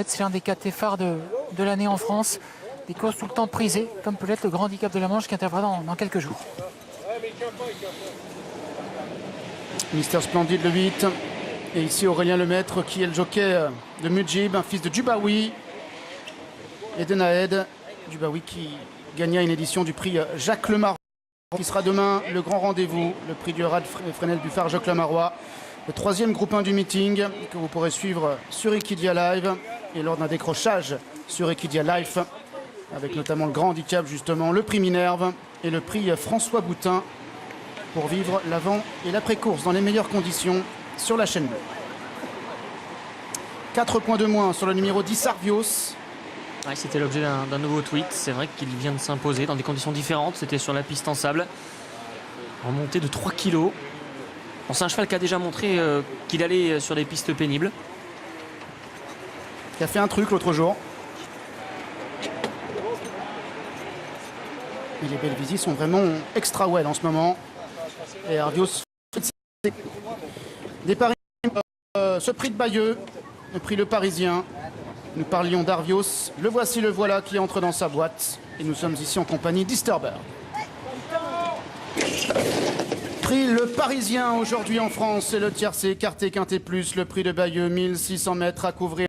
C'est l'un des KT phares de l'année en France. Des courses tout le temps prisées, comme peut l'être le Grand Handicap de la Manche qui interviendra dans quelques jours. Mister Splendide le 8. Et ici Aurélien Lemaître qui est le jockey de Mujib, un fils de Dubaoui et de Nahed. Dubaoui qui gagna une édition du prix Jacques Lemarois, qui sera demain le grand rendez-vous, le prix du Rad Fresnel Buffard Jacques Lemarois. Le troisième groupe 1 du meeting que vous pourrez suivre sur Equidia Live et lors d'un décrochage sur Equidia Live avec notamment le grand handicap justement, le prix Minerve et le prix François Boutin pour vivre l'avant et l'après-course dans les meilleures conditions sur la chaîne bleue. 4 points de moins sur le numéro 10 Arvios. Ouais, c'était l'objet d'un nouveau tweet. C'est vrai qu'il vient de s'imposer dans des conditions différentes. C'était sur la piste en sable. En montée de 3 kilos. Bon, c'est un cheval qui a déjà montré qu'il allait sur des pistes pénibles. Qui a fait un truc l'autre jour. Et les Belvisi sont vraiment extra well en ce moment. Et Arvios des paris. Ce prix de Bayeux, le prix Le Parisien. Nous parlions d'Arvios. Le voici, le voilà qui entre dans sa boîte. Et nous sommes ici en compagnie d'Easterberg. Prix Le Parisien aujourd'hui en France. C'est le tiercé écarté quinté plus. Le prix de Bayeux, 1600 mètres à couvrir.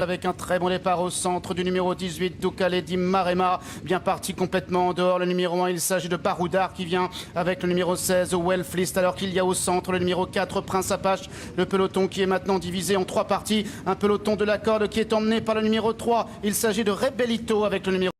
Avec un très bon départ au centre du numéro 18, Doukaledi Marema, bien parti complètement en dehors. Le numéro 1, il s'agit de Baroudard qui vient avec le numéro 16, Wellflist, alors qu'il y a au centre le numéro 4, Prince Apache. Le peloton qui est maintenant divisé en 3 parties. Un peloton de la corde qui est emmené par le numéro 3. Il s'agit de Rebellito avec le numéro...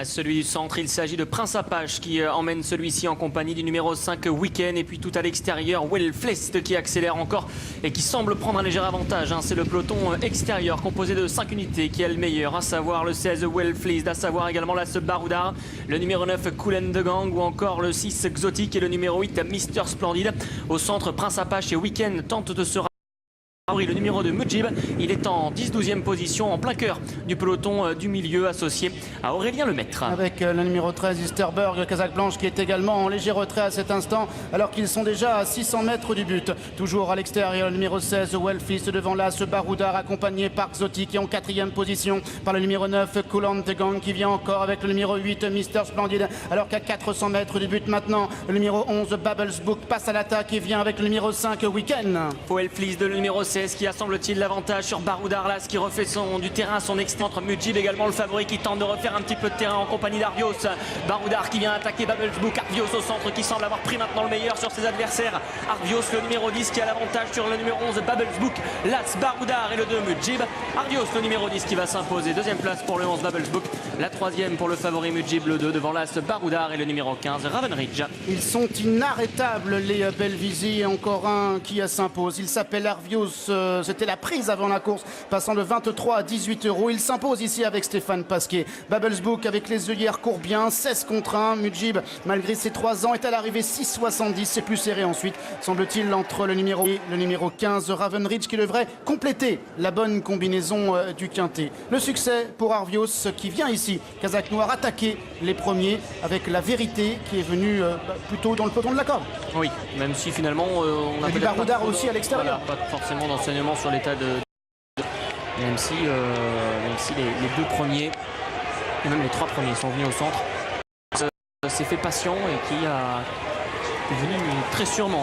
Celui du centre, il s'agit de Prince Apache qui emmène celui-ci en compagnie du numéro 5 Weekend. Et puis tout à l'extérieur, Wellflist qui accélère encore et qui semble prendre un léger avantage. C'est le peloton extérieur composé de 5 unités qui est le meilleur, à savoir le 16 Wellflist, à savoir également la Baroudard, le numéro 9 Cool and the Gang ou encore le 6 Exotic et le numéro 8 Mister Splendide. Au centre, Prince Apache et Weekend tentent de se... Le numéro de Mujib, il est en 10-12e position en plein cœur du peloton du milieu associé à Aurélien Lemaître. Avec le numéro 13 Easterberg, Casaque Blanche qui est également en léger retrait à cet instant alors qu'ils sont déjà à 600 mètres du but. Toujours à l'extérieur le numéro 16 Wellfist devant là ce Baroudard accompagné par Exotic qui est en 4e position par le numéro 9 Cool and the Gang qui vient encore avec le numéro 8 Mister Splendide alors qu'à 400 mètres du but maintenant le numéro 11 Bubbles Book passe à l'attaque et vient avec le numéro 5 Weekend. Wellflist de le numéro 16 qui a semble-t-il l'avantage sur Baroudard là, qui refait du terrain à son excentre. Mujib également le favori qui tente de refaire un petit peu de terrain en compagnie d'Arvios. Baroudard qui vient attaquer Bubbles Book. Arvios au centre qui semble avoir pris maintenant le meilleur sur ses adversaires. Arvios le numéro 10 qui a l'avantage sur le numéro 11 Bubbles Book. Las Baroudard et le 2 Mujib. Arvios le numéro 10 qui va s'imposer. Deuxième place pour le 11 Bubbles Book. La troisième pour le favori Mujib le 2 devant Las Baroudard et le numéro 15 Ravenridge. Ils sont inarrêtables les Belvisi. Encore un qui s'impose. Il s'appelle Arvios. C'était la prise avant la course, passant de 23 à 18 €. Il s'impose ici avec Stéphane Pasquier. Bubbles Book avec les œillères court bien, 16 contre 1. Mujib, malgré ses 3 ans, est à l'arrivée 6,70. C'est plus serré ensuite, semble-t-il, entre le numéro et le numéro 15, Ravenridge, qui devrait compléter la bonne combinaison du quintet. Le succès pour Arvios qui vient ici, Casaque Noir, attaquer les premiers avec la vérité qui est venue plutôt dans le peloton de la corde. Oui, même si finalement on a du Baroudard aussi à l'extérieur. Voilà, pas forcément d'enseignement sur l'état de... Même si les 2 premiers, et même les 3 premiers sont venus au centre, s'est fait patient et qui est venu très sûrement.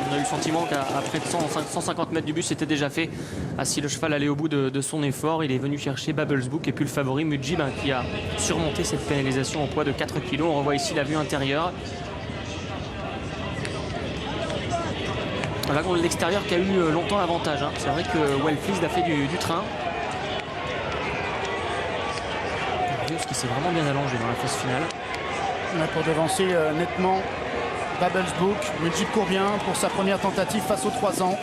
On a eu le sentiment qu'à près de 150 mètres du but, c'était déjà fait. Si le cheval allait au bout de son effort, il est venu chercher Bubbles Book et puis le favori Mujib qui a surmonté cette pénalisation au poids de 4 kg. On revoit ici la vue intérieure. Voilà, l'extérieur qui a eu longtemps l'avantage. C'est vrai que Wellflist a fait du train. Arvios qui s'est vraiment bien allongé dans la phase finale. Là, pour devancer nettement Bubbles Book. Mujib court bien pour sa première tentative face aux 3 ans.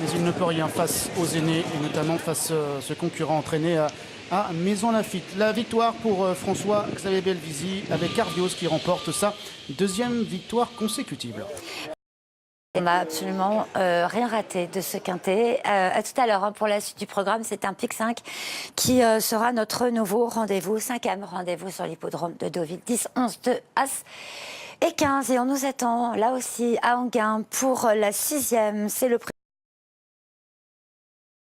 Mais il ne peut rien face aux aînés et notamment face à ce concurrent entraîné à Maison Lafitte. La victoire pour François-Xavier Belvisi avec Arvios qui remporte sa 2e victoire consécutive. On n'a absolument rien raté de ce quintet. À tout à l'heure pour la suite du programme. C'est un pic 5 qui sera notre nouveau rendez-vous, 5e rendez-vous sur l'hippodrome de Deauville. 10, 11, 2, As et 15. Et on nous attend là aussi à Enghien pour la 6e. C'est le prix